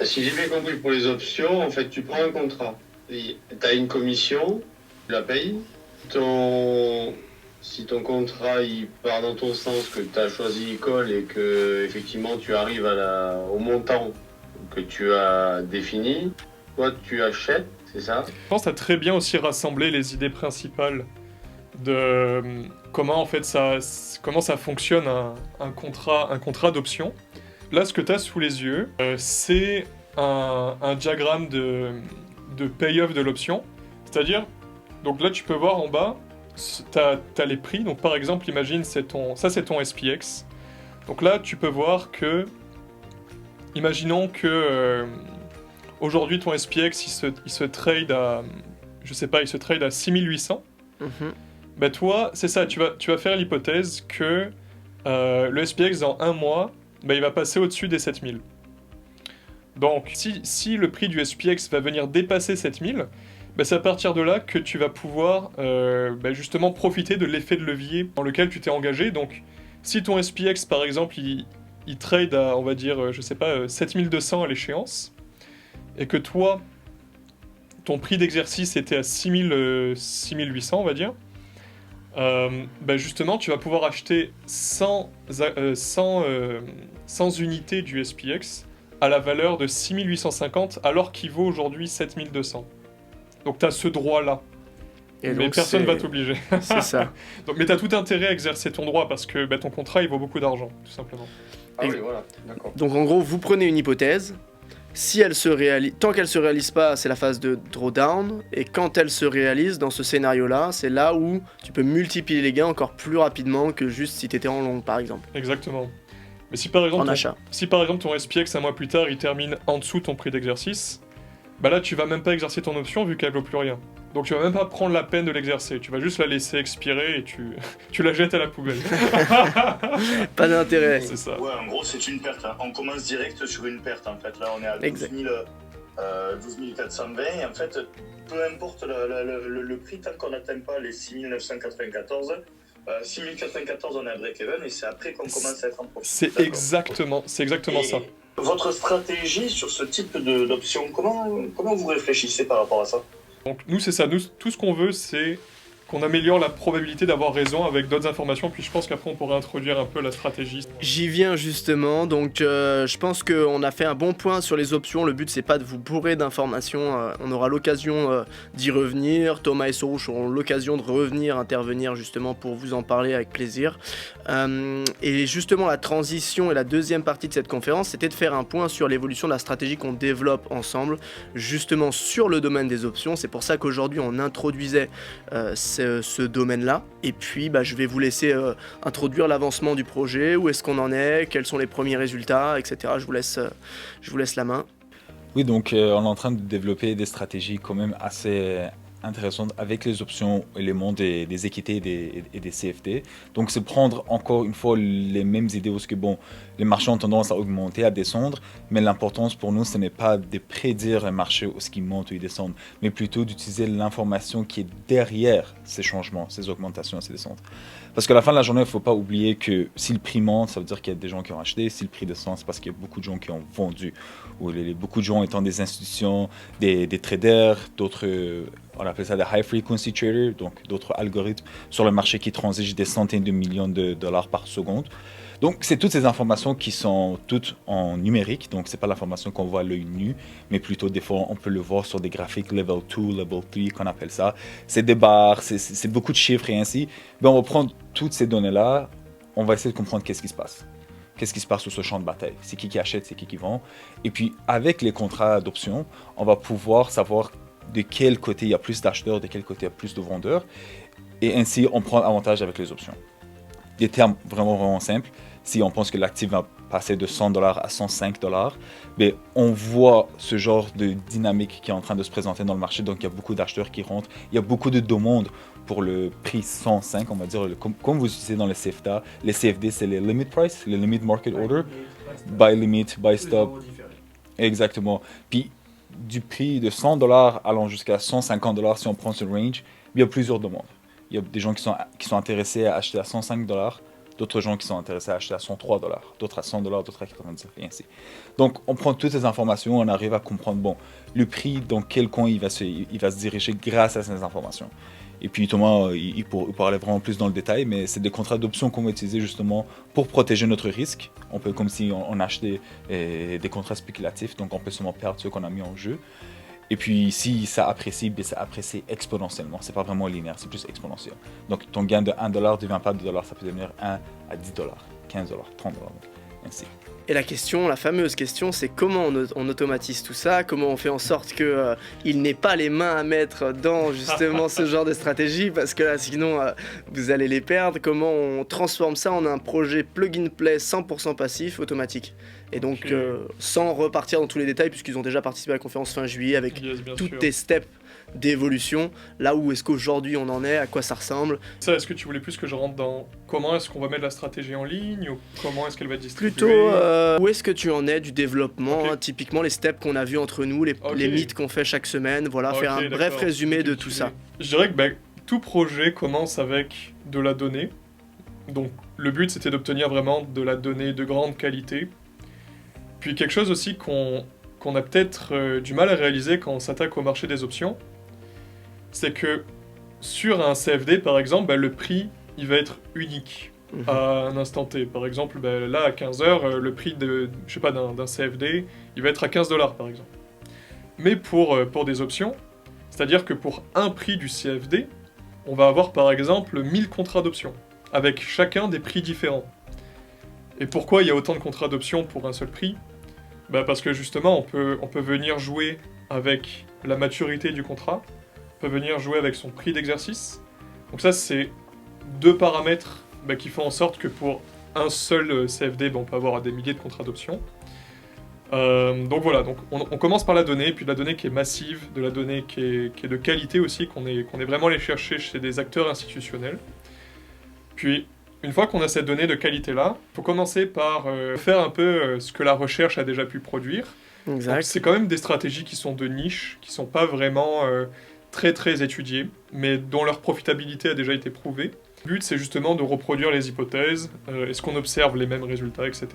Si j'ai bien compris, pour les options, en fait, tu prends un contrat. Tu as une commission, tu la payes. Si ton contrat il part dans ton sens, que tu as choisi l'école et que effectivement tu arrives au montant que tu as défini, toi tu achètes, c'est ça? Je pense que tu as très bien aussi rassemblé les idées principales de comment en fait comment ça fonctionne un contrat d'option. Là, ce que tu as sous les yeux, c'est un diagramme de payoff de l'option. C'est-à-dire, donc là, tu peux voir en bas, tu as les prix. Donc par exemple, imagine, ça c'est ton SPX. Donc là, tu peux voir que, imaginons que aujourd'hui ton SPX il se trade à, je sais pas, il se trade à 6800. Bah toi, c'est ça, tu vas faire l'hypothèse que le SPX dans un mois, bah, il va passer au-dessus des 7000. Donc si le prix du SPX va venir dépasser 7000, bah, c'est à partir de là que tu vas pouvoir bah, justement profiter de l'effet de levier dans lequel tu t'es engagé. Donc si ton SPX par exemple il trade à, on va dire, je sais pas, 7200 à l'échéance, et que toi, ton prix d'exercice était à 6800 on va dire, bah justement, tu vas pouvoir acheter 100 unités du SPX à la valeur de 6850 alors qu'il vaut aujourd'hui 7200. Donc tu as ce droit-là. Et mais donc, personne ne va t'obliger. C'est ça. Donc, mais tu as tout intérêt à exercer ton droit parce que bah, ton contrat il vaut beaucoup d'argent, tout simplement. Ah oui, voilà, d'accord. Donc en gros, vous prenez une hypothèse. Si elle se réalise, tant qu'elle se réalise pas, c'est la phase de drawdown. Et quand elle se réalise, dans ce scénario-là, c'est là où tu peux multiplier les gains encore plus rapidement que juste si tu étais en long, par exemple. Exactement. Mais si par exemple, En achat. Si par exemple ton SPX un mois plus tard il termine en dessous ton prix d'exercice, bah là tu vas même pas exercer ton option vu qu'elle vaut plus rien. Donc tu vas même pas prendre la peine de l'exercer, tu vas juste la laisser expirer et tu la jettes à la poubelle. Pas d'intérêt. C'est ça. Ouais, en gros, c'est une perte. Hein. On commence direct sur une perte, en fait. Là, on est à 12 420. Et en fait, peu importe le prix, tant qu'on n'atteint pas les 6 994, 6 094, on est à break-even. Et c'est après qu'on commence à être en profit. C'est exactement ça. Votre stratégie sur ce type d'option, comment vous réfléchissez par rapport à ça? Donc nous c'est ça, nous tout ce qu'on veut c'est qu'on améliore la probabilité d'avoir raison avec d'autres informations, puis je pense qu'après on pourrait introduire un peu la stratégie. J'y viens justement, donc je pense qu'on a fait un bon point sur les options. Le but c'est pas de vous bourrer d'informations, on aura l'occasion d'y revenir. Thomas et Sorouche auront l'occasion de revenir, intervenir justement pour vous en parler avec plaisir. Et justement la transition et la deuxième partie de cette conférence, c'était de faire un point sur l'évolution de la stratégie qu'on développe ensemble, justement sur le domaine des options. C'est pour ça qu'aujourd'hui on introduisait ce domaine-là. Et puis je vais vous laisser introduire l'avancement du projet, où est-ce qu'on en est, quels sont les premiers résultats, etc. Je vous laisse la main. Oui, donc on est en train de développer des stratégies quand même assez intéressantes avec les options éléments des équités et des CFD. Donc c'est prendre encore une fois les mêmes idées parce que bon, les marchés ont tendance à augmenter, à descendre, mais l'importance pour nous, ce n'est pas de prédire un marché où ce qui monte ou il descend, mais plutôt d'utiliser l'information qui est derrière ces changements, ces augmentations, ces descentes. Parce qu'à la fin de la journée, il ne faut pas oublier que si le prix monte, ça veut dire qu'il y a des gens qui ont acheté. Si le prix descend, c'est parce qu'il y a beaucoup de gens qui ont vendu. Ou beaucoup de gens étant des institutions, des traders, d'autres, on appelle ça des high frequency traders, donc d'autres algorithmes sur le marché qui transigent des centaines de millions de dollars par seconde. Donc, c'est toutes ces informations qui sont toutes en numérique. Donc, ce n'est pas l'information qu'on voit à l'œil nu, mais plutôt des fois, on peut le voir sur des graphiques level 2, level 3, qu'on appelle ça. C'est des barres, c'est beaucoup de chiffres et ainsi. Ben, on va prendre toutes ces données-là, on va essayer de comprendre qu'est-ce qui se passe. Qu'est-ce qui se passe sur ce champ de bataille? C'est qui achète, c'est qui vend? Et puis, avec les contrats d'option, on va pouvoir savoir de quel côté il y a plus d'acheteurs, de quel côté il y a plus de vendeurs. Et ainsi, on prend avantage avec les options. Des termes vraiment simples. Si on pense que l'actif va passer de $100 à $105, ben on voit ce genre de dynamique qui est en train de se présenter dans le marché. Donc, il y a beaucoup d'acheteurs qui rentrent. Il y a beaucoup de demandes pour le prix 105, on va dire. Comme vous utilisez dans les CFD, c'est les limit price, les limit market order, buy limit, buy stop. Exactement. Puis, du prix de $100 allant jusqu'à $150, si on prend ce range, il y a plusieurs demandes. Il y a des gens qui sont intéressés à acheter à $105, d'autres gens qui sont intéressés à acheter à $103, d'autres à $100, d'autres à 99 et ainsi. Donc, on prend toutes ces informations, on arrive à comprendre, bon, le prix, dans quel coin il va se diriger grâce à ces informations. Et puis Thomas, il pourra aller vraiment plus dans le détail, mais c'est des contrats d'options qu'on va utiliser justement pour protéger notre risque. On peut, comme si on achetait des contrats spéculatifs, donc on peut seulement perdre ce qu'on a mis en jeu. Et puis, si ça apprécie, ben, ça apprécie exponentiellement. C'est pas vraiment linéaire, c'est plus exponentiel. Donc, ton gain de 1$ ne devient pas 2$, ça peut devenir 1 à 10$, 15$, 30$, ainsi. Et la question, la fameuse question, c'est comment on automatise tout ça, comment on fait en sorte que il n'ait pas les mains à mettre dans justement ce genre de stratégie, parce que là, sinon, vous allez les perdre. Comment on transforme ça en un projet plug-and-play 100% passif, automatique. Et donc, Ok. sans repartir dans tous les détails, puisqu'ils ont déjà participé à la conférence fin juillet avec Yes, bien tous sûr. tes steps d'évolution, là où est-ce qu'aujourd'hui on en est, à quoi ça ressemble. Ça, est-ce que tu voulais plus que je rentre dans comment est-ce qu'on va mettre la stratégie en ligne ou comment est-ce qu'elle va être distribuée? Plutôt, où est-ce que tu en es du développement, Ok. hein, typiquement les steps qu'on a vus entre nous, les Ok. mythes qu'on fait chaque semaine, voilà, Ok, faire un bref d'accord. résumé de Ok, tout ça. Je dirais que tout projet commence avec de la donnée. Donc le but c'était d'obtenir vraiment de la donnée de grande qualité. Puis quelque chose aussi qu'on a peut-être du mal à réaliser quand on s'attaque au marché des options, c'est que sur un CFD par exemple, le prix il va être unique Mhm. à un instant T. Par exemple, là à 15h, le prix d'un CFD, il va être à 15$ par exemple. Mais pour des options, c'est-à-dire que pour un prix du CFD, on va avoir par exemple 1000 contrats d'options, avec chacun des prix différents. Et pourquoi il y a autant de contrats d'options pour un seul prix? Parce que justement, on peut venir jouer avec la maturité du contrat, on peut venir jouer avec son prix d'exercice. Donc ça, c'est deux paramètres qui font en sorte que pour un seul CFD, on peut avoir des milliers de contrats d'options. Donc voilà, donc on commence par la donnée, puis de la donnée qui est massive, de la donnée qui est de qualité aussi, qu'on est vraiment allé chercher chez des acteurs institutionnels. Puis, une fois qu'on a cette donnée de qualité-là, il faut commencer par faire un peu ce que la recherche a déjà pu produire. Donc, Exact. c'est quand même des stratégies qui sont de niche, qui sont pas vraiment très très étudiées, mais dont leur profitabilité a déjà été prouvée. Le but, c'est justement de reproduire les hypothèses, est-ce qu'on observe les mêmes résultats, etc.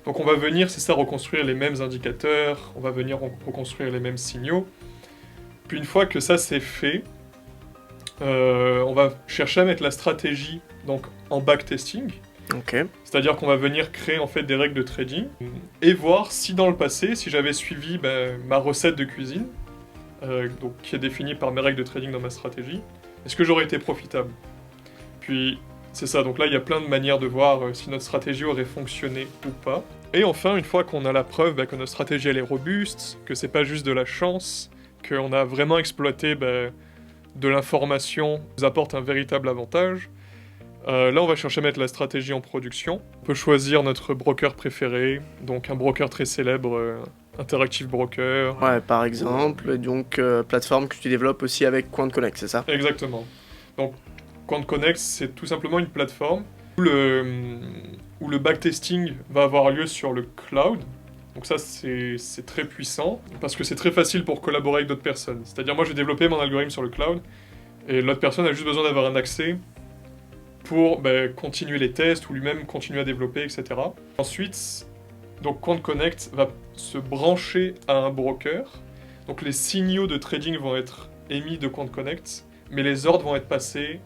Donc on va venir, c'est ça, reconstruire les mêmes indicateurs, on va venir reconstruire les mêmes signaux. Puis une fois que ça c'est fait, on va chercher à mettre la stratégie donc en backtesting. Ok. C'est-à-dire qu'on va venir créer en fait des règles de trading et voir si dans le passé, si j'avais suivi ma recette de cuisine, donc qui est définie par mes règles de trading dans ma stratégie, est-ce que j'aurais été profitable? Puis c'est ça, donc là il y a plein de manières de voir si notre stratégie aurait fonctionné ou pas. Et enfin, une fois qu'on a la preuve que notre stratégie elle est robuste, que c'est pas juste de la chance, qu'on a vraiment exploité de l'information, qui nous apporte un véritable avantage, là on va chercher à mettre la stratégie en production. On peut choisir notre broker préféré, donc un broker très célèbre, Interactive Broker. Ouais, par exemple, et donc plateforme que tu développes aussi avec QuantConnect, c'est ça? Exactement. Donc QuantConnect, c'est tout simplement une plateforme où le backtesting va avoir lieu sur le cloud. Donc ça, c'est très puissant, parce que c'est très facile pour collaborer avec d'autres personnes. C'est-à-dire, moi, j'ai développé mon algorithme sur le cloud, et l'autre personne a juste besoin d'avoir un accès pour continuer les tests, ou lui-même continuer à développer, etc. Ensuite, donc QuantConnect va se brancher à un broker. Donc les signaux de trading vont être émis de QuantConnect, mais les ordres vont être passés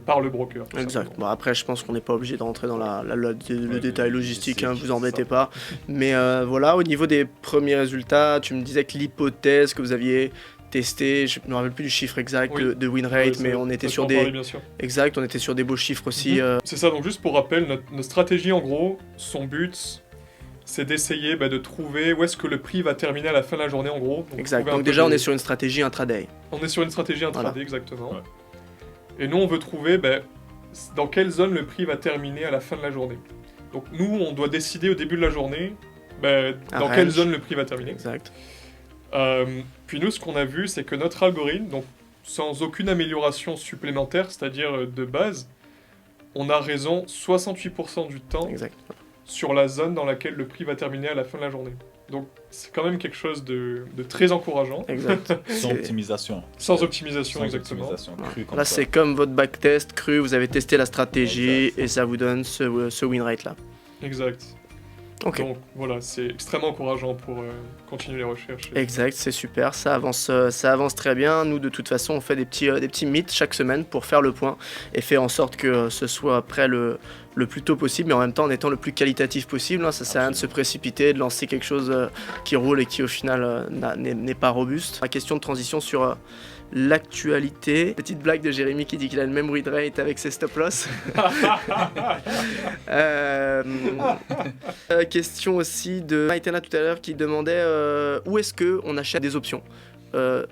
par le broker. tout Exact. simplement. Bon, après, je pense qu'on n'est pas obligé de rentrer dans le Ouais, détail le logistique, logistique, vous embêtez c'est pas. Mais voilà, au niveau des premiers résultats, tu me disais que l'hypothèse que vous aviez testée, je ne me rappelle plus du chiffre exact Oui. de win rate, Ouais, mais ça- on était ça, sur je peux en parler, des... bien sûr. Exact, on était sur des beaux chiffres aussi. C'est ça, donc juste pour rappel, notre stratégie en gros, son but, c'est d'essayer de trouver où est-ce que le prix va terminer à la fin de la journée en gros. Donc, Exact. trouver un Donc peu déjà, on des- est sur une stratégie intraday. On est sur une stratégie intraday, Voilà. exactement. Ouais. Et nous, on veut trouver dans quelle zone le prix va terminer à la fin de la journée. Donc nous, on doit décider au début de la journée dans range. quelle zone le prix va terminer. Exact. Puis nous, ce qu'on a vu, c'est que notre algorithme, donc sans aucune amélioration supplémentaire, c'est-à-dire de base, on a raison 68% du temps Exact. sur la zone dans laquelle le prix va terminer à la fin de la journée. Donc c'est quand même quelque chose de très encourageant. Exact. Sans C'est- optimisation. Sans optimisation, Sans exactement. optimisation, cru comme Là, ça. c'est comme votre backtest cru, vous avez testé la stratégie Exact. et ça vous donne ce win rate là. Exact. Ok. Donc voilà, c'est extrêmement encourageant pour continuer les recherches. Exact, c'est super, ça avance très bien. Nous, de toute façon, on fait des petits meets chaque semaine pour faire le point et faire en sorte que ce soit prêt le plus tôt possible, mais en même temps en étant le plus qualitatif possible. Hein. Ça sert à rien de se précipiter, de lancer quelque chose qui roule et qui au final n'est pas robuste. La question de transition sur l'actualité. Petite blague de Jérémy qui dit qu'il a le même read rate avec ses stop loss. Question aussi de Maïtena tout à l'heure qui demandait où est-ce qu'on achète des options.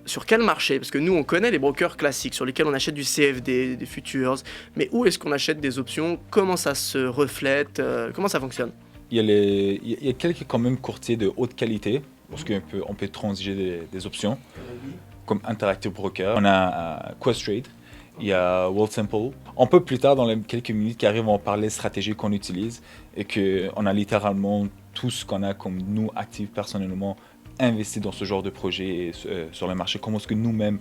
Sur quel marché? Parce que nous on connaît les brokers classiques sur lesquels on achète du CFD, des futures, mais où est-ce qu'on achète des options? Comment ça se reflète? Comment ça fonctionne? Il y a quelques quand même courtiers de haute qualité, parce qu'on peut transiger des options, comme Interactive Broker. On a Questrade, il y a Wealthsimple. Un peu plus tard, dans les quelques minutes qui arrivent, on va parler stratégie qu'on utilise et qu'on a littéralement tout ce qu'on a comme nous, actifs personnellement, investi dans ce genre de projet sur le marché. Comment est-ce que nous-mêmes,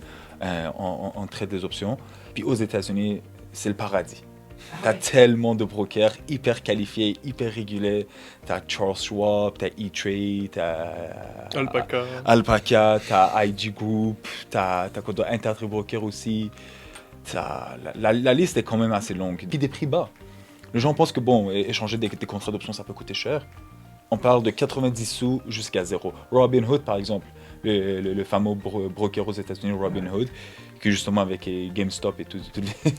on traite des options. Puis aux États-Unis, c'est le paradis. T'as tellement de brokers hyper qualifiés, hyper régulés. T'as Charles Schwab, t'as E-Trade, t'as Alpaca, t'as IG Group, t'as Interactive Broker aussi. La liste est quand même assez longue. Puis des prix bas. Les gens pensent que bon, échanger des contrats d'options, ça peut coûter cher. On parle de 90 sous jusqu'à 0. Robinhood, par exemple, le fameux broker aux États-Unis, Robinhood, qui justement avec GameStop et toutes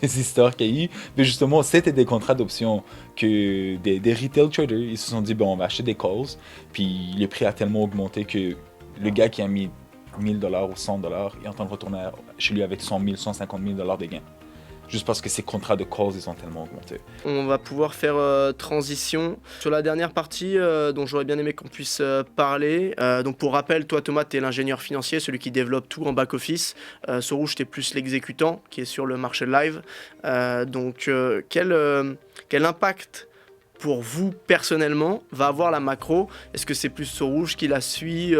les histoires qu'il y a eu, mais justement, c'était des contrats d'options que des retail traders, ils se sont dit, bon, on va acheter des calls, puis le prix a tellement augmenté que le gars qui a mis $1000 ou $100 est en train de retourner chez lui avec 100 000, 150 000 de gains. Juste parce que ces contrats de calls, ils ont tellement augmenté. On va pouvoir faire transition sur la dernière partie dont j'aurais bien aimé qu'on puisse parler. Donc pour rappel, toi Thomas, tu es l'ingénieur financier, celui qui développe tout en back-office. Sorouche, tu es plus l'exécutant qui est sur le marché live. Donc quel impact pour vous personnellement va avoir la macro? Est-ce que c'est plus Sorouche qui la suit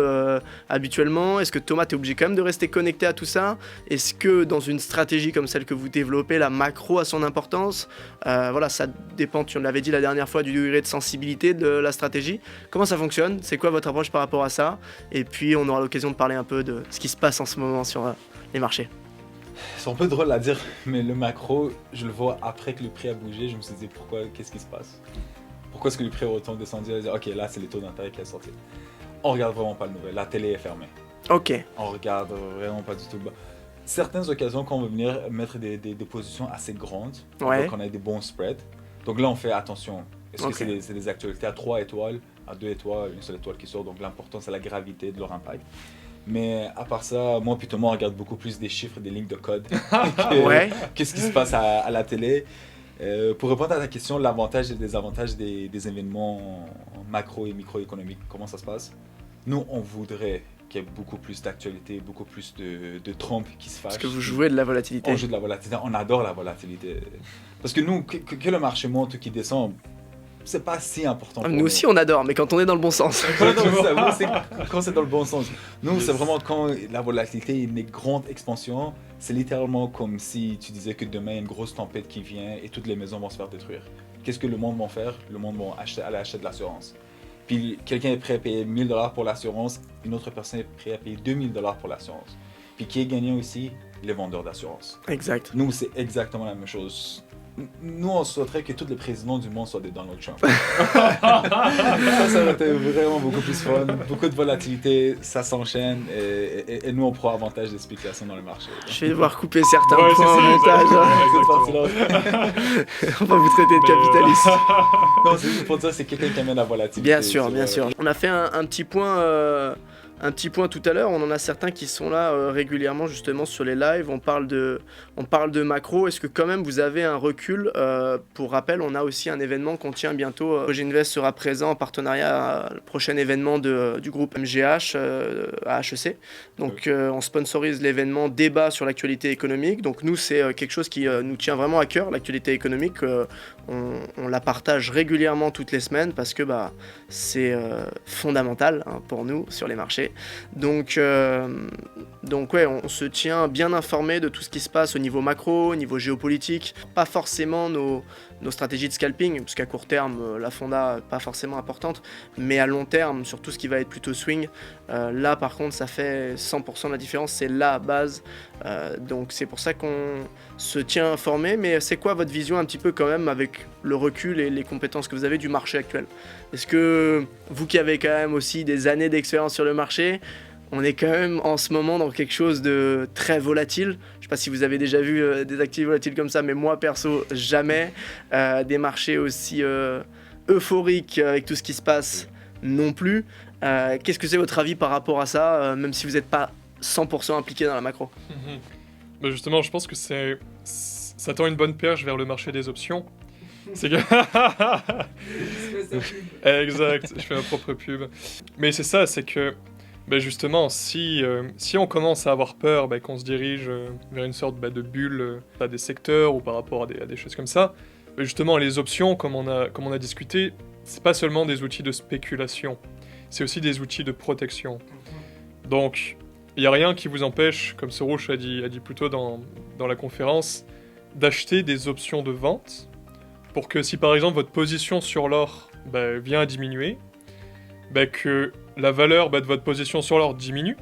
habituellement? Est-ce que Thomas, tu es obligé quand même de rester connecté à tout ça? Est-ce que dans une stratégie comme celle que vous développez, la macro a son importance? Voilà, ça dépend, tu l'avais dit la dernière fois, du degré de sensibilité de la stratégie. Comment ça fonctionne? C'est quoi votre approche par rapport à ça? Et puis on aura l'occasion de parler un peu de ce qui se passe en ce moment sur les marchés. C'est un peu drôle à dire, mais le macro, je le vois après que le prix a bougé. Je me suis dit, pourquoi, qu'est-ce qui se passe? Pourquoi est-ce que le prix a autant descendu? Ok, là, c'est les taux d'intérêt qui a sorti. On regarde vraiment pas le nouvel. La télé est fermée. Ok. On regarde vraiment pas du tout. Certaines occasions, quand on veut venir mettre des positions assez grandes, Ouais. donc on a des bons spreads. Donc là, on fait attention. Est-ce que c'est des actualités à 3 étoiles, à 2 étoiles, une seule étoile qui sort? Donc l'important, c'est la gravité de leur impact. Mais à part ça, moi plutôt, on regarde beaucoup plus des chiffres, des lignes de code Ouais. qu'est-ce qui se passe à la télé. Pour répondre à ta question, l'avantage et le désavantage des événements macro et microéconomiques, comment ça se passe? Nous, on voudrait qu'il y ait beaucoup plus d'actualité, beaucoup plus de Trump qui se fâche. Parce que vous jouez de la volatilité. On joue de la volatilité, on adore la volatilité. Parce que nous, que le marché monte ou qu'il descend, c'est pas si important pour Nous aussi on adore, mais quand on est dans le bon sens. Quand c'est dans le bon sens. Nous, c'est vraiment quand la volatilité est une grande expansion, c'est littéralement comme si tu disais que demain il y a une grosse tempête qui vient et toutes les maisons vont se faire détruire. Qu'est-ce que le monde va faire? Le monde va aller acheter de l'assurance. Puis quelqu'un est prêt à payer $1000 pour l'assurance, une autre personne est prête à payer $2000 pour l'assurance. Puis qui est gagnant ici? Les vendeurs d'assurance. Exact. Nous, c'est exactement la même chose. Nous, on souhaiterait que tous les présidents du monde soient des Donald Trump. ça aurait été vraiment beaucoup plus fun. Beaucoup de volatilité, ça s'enchaîne et nous, on prend avantage des spéculations dans le marché. Je vais devoir couper certains points au montage. On va vous traiter de capitaliste. Non, c'est juste pour dire, c'est quelqu'un qui amène la volatilité. Bien sûr, bien sûr. On a fait un petit point. Un petit point tout à l'heure, on en a certains qui sont là régulièrement justement sur les lives, on parle de macro. Est-ce que quand même vous avez un recul? Pour rappel, on a aussi un événement qu'on tient bientôt. Proginvest sera présent en partenariat à le prochain événement du groupe MGH à HEC. Donc on sponsorise l'événement débat sur l'actualité économique. Donc nous, c'est quelque chose qui nous tient vraiment à cœur, l'actualité économique. On la partage régulièrement toutes les semaines parce que c'est fondamental pour nous sur les marchés. Donc ouais, on se tient bien informé de tout ce qui se passe au niveau macro, au niveau géopolitique. Pas forcément nos stratégies de scalping, parce qu'à court terme, la fonda pas forcément importante, mais à long terme, sur tout ce qui va être plutôt swing, là par contre ça fait 100% de la différence, c'est la base, donc c'est pour ça qu'on se tient informé. Mais c'est quoi votre vision un petit peu quand même avec le recul et les compétences que vous avez du marché actuel? Est-ce que vous qui avez quand même aussi des années d'expérience sur le marché, on est quand même en ce moment dans quelque chose de très volatile. Je sais pas si vous avez déjà vu des actifs volatiles comme ça, mais moi perso, jamais. Des marchés aussi euphoriques avec tout ce qui se passe non plus. Qu'est-ce que c'est votre avis par rapport à ça, même si vous n'êtes pas 100% impliqué dans la macro? Bah justement, je pense que ça tend une bonne perche vers le marché des options. C'est que... Exact, je fais ma propre pub. Mais c'est ça, c'est que justement, si on commence à avoir peur qu'on se dirige vers une sorte de bulle à des secteurs ou par rapport à des choses comme ça, justement, les options, comme on a discuté, c'est pas seulement des outils de spéculation, c'est aussi des outils de protection. Donc, il n'y a rien qui vous empêche, comme Soroush a dit plus tôt dans la conférence, d'acheter des options de vente pour que si par exemple votre position sur l'or vient à diminuer, que la valeur de votre position sur l'or diminue,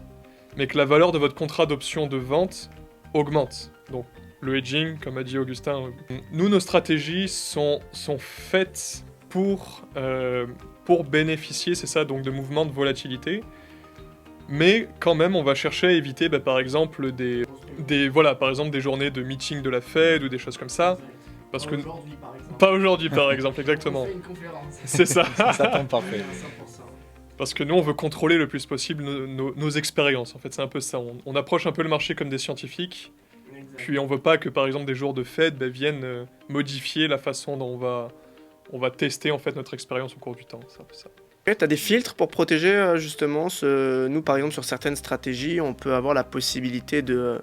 mais que la valeur de votre contrat d'option de vente augmente. Donc le hedging, comme a dit Augustin, nous nos stratégies sont faites pour bénéficier, c'est ça, donc de mouvements de volatilité, mais quand même on va chercher à éviter par exemple des journées de meeting de la Fed ou des choses comme ça. Parce que Aujourd'hui, par exemple. Pas aujourd'hui, par exemple, exactement. On fait une conférence. C'est ça. Ça tombe parfait. 100%. Parce que nous, on veut contrôler le plus possible nos expériences. En fait, c'est un peu ça. On approche un peu le marché comme des scientifiques. Exact. Puis on veut pas que, par exemple, des jours de Fed viennent modifier la façon dont on va tester en fait notre expérience au cours du temps. C'est un peu ça. Tu as des filtres pour protéger justement nous par exemple sur certaines stratégies on peut avoir la possibilité de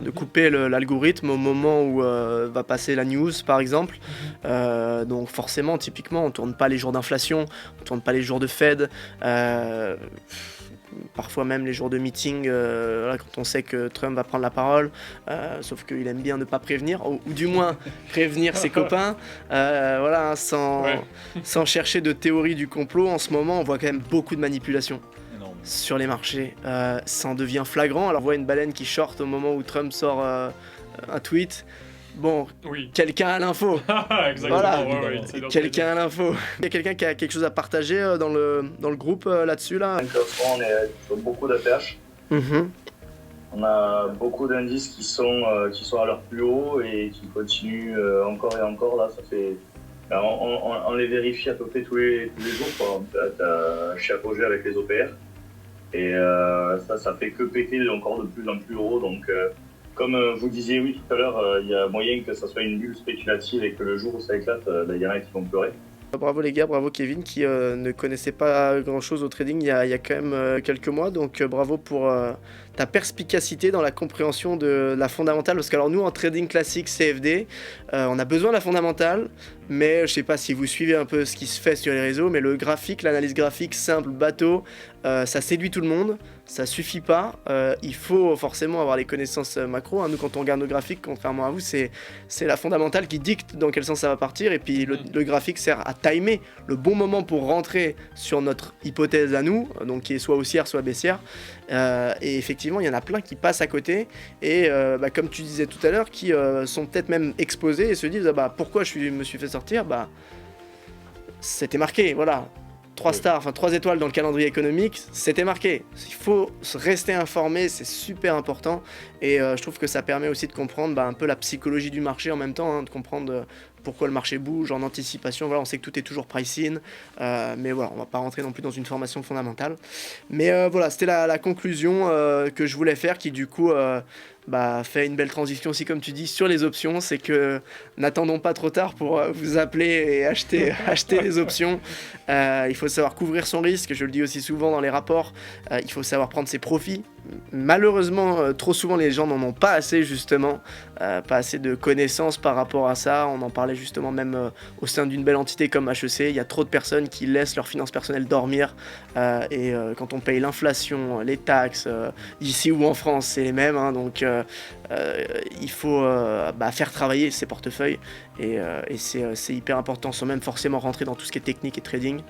de couper l'algorithme au moment où va passer la news par exemple. Donc forcément typiquement on tourne pas les jours d'inflation, on tourne pas les jours de Fed, parfois même les jours de meeting quand on sait que Trump va prendre la parole, sauf qu'il aime bien ne pas prévenir, ou du moins prévenir ses copains, sans chercher de théorie du complot. En ce moment on voit quand même beaucoup de manipulation sur les marchés, ça en devient flagrant. Alors on voit une baleine qui short au moment où Trump sort un tweet. Bon, oui. Quelqu'un a l'info. Exactement. Voilà. Ouais, quelqu'un a l'info. Il y a quelqu'un qui a quelque chose à partager dans le groupe là-dessus là. On est sur beaucoup d'APH. On a beaucoup d'indices qui sont à leur plus haut et qui continuent encore et encore. Là, ça fait. On les vérifie à peu près tous les jours. T'as chez Apogée avec les OPR. Et ça fait que péter encore de plus en plus haut. Donc, comme vous disiez oui tout à l'heure, il y a moyen que ça soit une bulle spéculative et que le jour où ça éclate, il y en a qui vont pleurer. Bravo les gars, bravo Kevin qui ne connaissait pas grand chose au trading il y a quand même quelques mois. Donc bravo pour ta perspicacité dans la compréhension de la fondamentale. Parce que alors nous en trading classique CFD, on a besoin de la fondamentale. Mais je sais pas si vous suivez un peu ce qui se fait sur les réseaux, mais le graphique, l'analyse graphique simple, bateau, ça séduit tout le monde, ça suffit pas. Il faut forcément avoir les connaissances macro. Nous, quand on regarde nos graphiques, contrairement à vous, c'est la fondamentale qui dicte dans quel sens ça va partir. Et puis le graphique sert à timer le bon moment pour rentrer sur notre hypothèse à nous, donc qui est soit haussière, soit baissière. Et effectivement, il y en a plein qui passent à côté. Et comme tu disais tout à l'heure, qui sont peut-être même exposés et se disent pourquoi me suis fait sortir, c'était marqué, voilà. 3 étoiles dans le calendrier économique, c'était marqué. Il faut rester informé, c'est super important. Et je trouve que ça permet aussi de comprendre un peu la psychologie du marché en même temps, de comprendre pourquoi le marché bouge en anticipation. Voilà, on sait que tout est toujours price-in, mais voilà, on va pas rentrer non plus dans une formation fondamentale. Mais voilà, c'était la conclusion que je voulais faire, qui du coup fait une belle transition aussi, comme tu dis, sur les options. C'est que n'attendons pas trop tard pour vous appeler et acheter les options. Il faut savoir couvrir son risque, je le dis aussi souvent dans les rapports. Il faut savoir prendre ses profits. Malheureusement, trop souvent les gens n'en ont pas assez, justement, pas assez de connaissances par rapport à ça. On en parlait justement même au sein d'une belle entité comme HEC. Il y a trop de personnes qui laissent leurs finances personnelles dormir, et quand on paye l'inflation, les taxes, ici ou en France, c'est les mêmes, donc il faut faire travailler ses portefeuilles et c'est hyper important sans même forcément rentrer dans tout ce qui est technique et trading.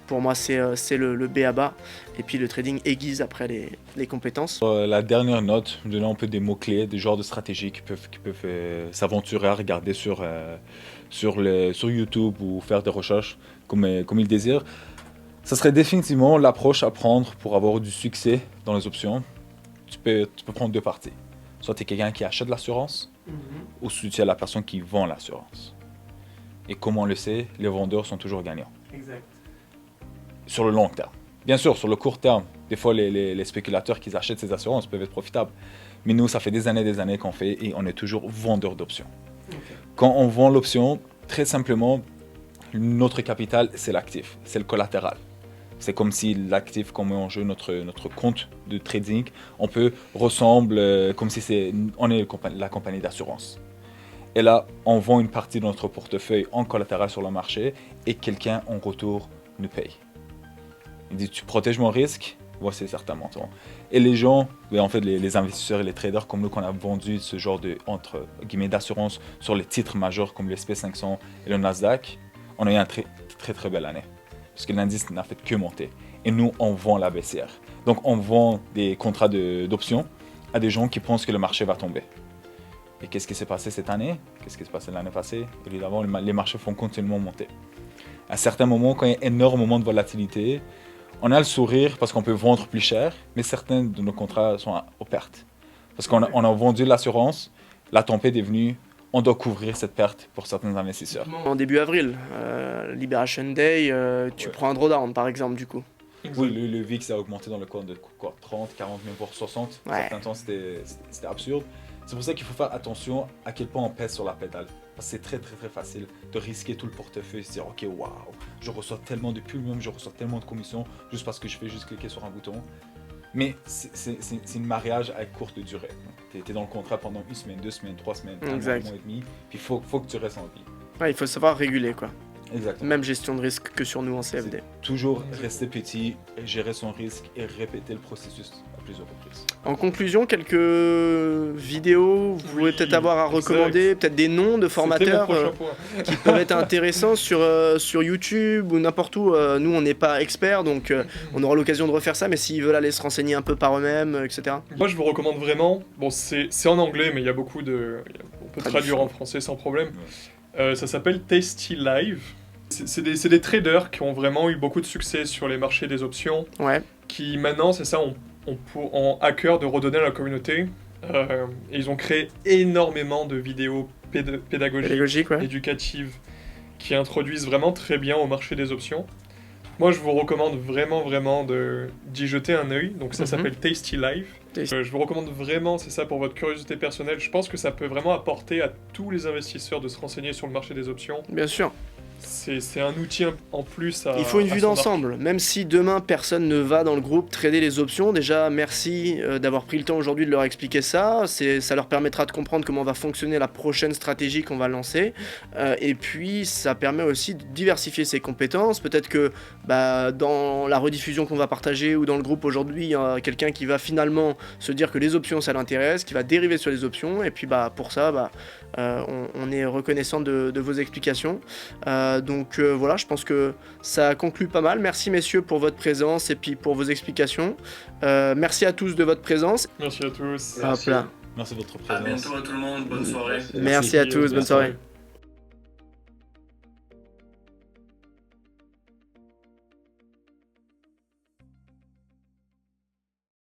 Pour moi, c'est le B à bas. Et puis le trading aiguise après les compétences. La dernière note, me donnant un peu des mots-clés, des genres de stratégies qui peuvent s'aventurer à regarder sur YouTube ou faire des recherches comme ils désirent. Ça serait définitivement l'approche à prendre pour avoir du succès dans les options. Tu peux prendre deux parties. Soit tu es quelqu'un qui achète l'assurance, ou soit tu es la personne qui vend l'assurance. Et comme on le sait, les vendeurs sont toujours gagnants. Exact. Sur le long terme. Bien sûr, sur le court terme, des fois les spéculateurs qui achètent ces assurances peuvent être profitables. Mais nous, ça fait des années qu'on fait et on est toujours vendeur d'options. Okay. Quand on vend l'option, très simplement, notre capital, c'est l'actif, c'est le collatéral. C'est comme si l'actif qu'on met en jeu, notre compte de trading, on peut ressemble comme si on est la compagnie d'assurance. Et là, on vend une partie de notre portefeuille en collatéral sur le marché et quelqu'un en retour nous paye. Il dit, tu protèges mon risque, voici certains montants. Et les gens, en fait les investisseurs et les traders comme nous, qu'on a vendu ce genre entre guillemets d'assurance sur les titres majeurs comme le SP500 et le Nasdaq, on a eu une très belle année. Parce que l'indice n'a fait que monter. Et nous, on vend la baissière. Donc on vend des contrats d'options à des gens qui pensent que le marché va tomber. Et qu'est-ce qui s'est passé cette année? Qu'est-ce qui s'est passé l'année passée? Évidemment, les marchés font continuellement monter. À certains moments, quand il y a énormément de volatilité, on a le sourire parce qu'on peut vendre plus cher, mais certains de nos contrats sont aux pertes. Parce qu'on a vendu l'assurance, la tempête est venue, on doit couvrir cette perte pour certains investisseurs. En début avril, Liberation Day, tu prends un drawdown par exemple du coup. Oui, le VIX a augmenté dans le coin de 30, 40, même pour 60. Ouais. Certains temps, c'était absurde. C'est pour ça qu'il faut faire attention à quel point on pèse sur la pédale. Parce que c'est très facile de risquer tout le portefeuille et se dire ok, waouh, je reçois tellement de pubs, même je reçois tellement de commissions juste parce que je fais juste cliquer sur un bouton. Mais c'est une mariage à courte durée. Tu es dans le contrat pendant 1 semaine, 2 semaines, 3 semaines, un mois et demi, puis il faut que tu restes en vie. Ouais, il faut savoir réguler quoi. Exactement. Même gestion de risque que sur nous en CFD. Toujours rester petit, gérer son risque et répéter le processus à plusieurs reprises. En conclusion, quelques vidéos, vous pouvez peut-être avoir à recommander, peut-être des noms de formateurs qui peuvent être intéressants sur YouTube ou n'importe où. Nous, on n'est pas experts, donc on aura l'occasion de refaire ça, mais s'ils veulent aller se renseigner un peu par eux-mêmes, etc. Moi, je vous recommande vraiment, bon, c'est en anglais, mais il y a beaucoup de... On peut traduire en français sans problème. Ça s'appelle Tasty Live. C'est des traders qui ont vraiment eu beaucoup de succès sur les marchés des options. Ouais. Qui maintenant, c'est ça, ont à cœur de redonner à la communauté. Et ils ont créé énormément de vidéos pédagogiques, ouais. Éducatives, qui introduisent vraiment très bien au marché des options. Moi, je vous recommande vraiment d'y jeter un œil. Donc ça s'appelle Tasty Live. Je vous recommande vraiment, c'est ça, pour votre curiosité personnelle. Je pense que ça peut vraiment apporter à tous les investisseurs de se renseigner sur le marché des options. Bien sûr. C'est un outil en plus à... Il faut une vue d'ensemble, même si demain personne ne va dans le groupe trader les options. Déjà, merci d'avoir pris le temps aujourd'hui de leur expliquer ça. Ça leur permettra de comprendre comment va fonctionner la prochaine stratégie qu'on va lancer. Et puis, ça permet aussi de diversifier ses compétences. Peut-être que dans la rediffusion qu'on va partager ou dans le groupe aujourd'hui, il y a quelqu'un qui va finalement se dire que les options, ça l'intéresse, qui va dériver sur les options. Et puis, pour ça, on est reconnaissant de vos explications. Donc voilà, je pense que ça conclut pas mal. Merci messieurs pour votre présence et puis pour vos explications. Merci à tous de votre présence. Merci à tous. Merci de votre présence. À bientôt à tout le monde, bonne soirée. Merci à tous, bonne soirée.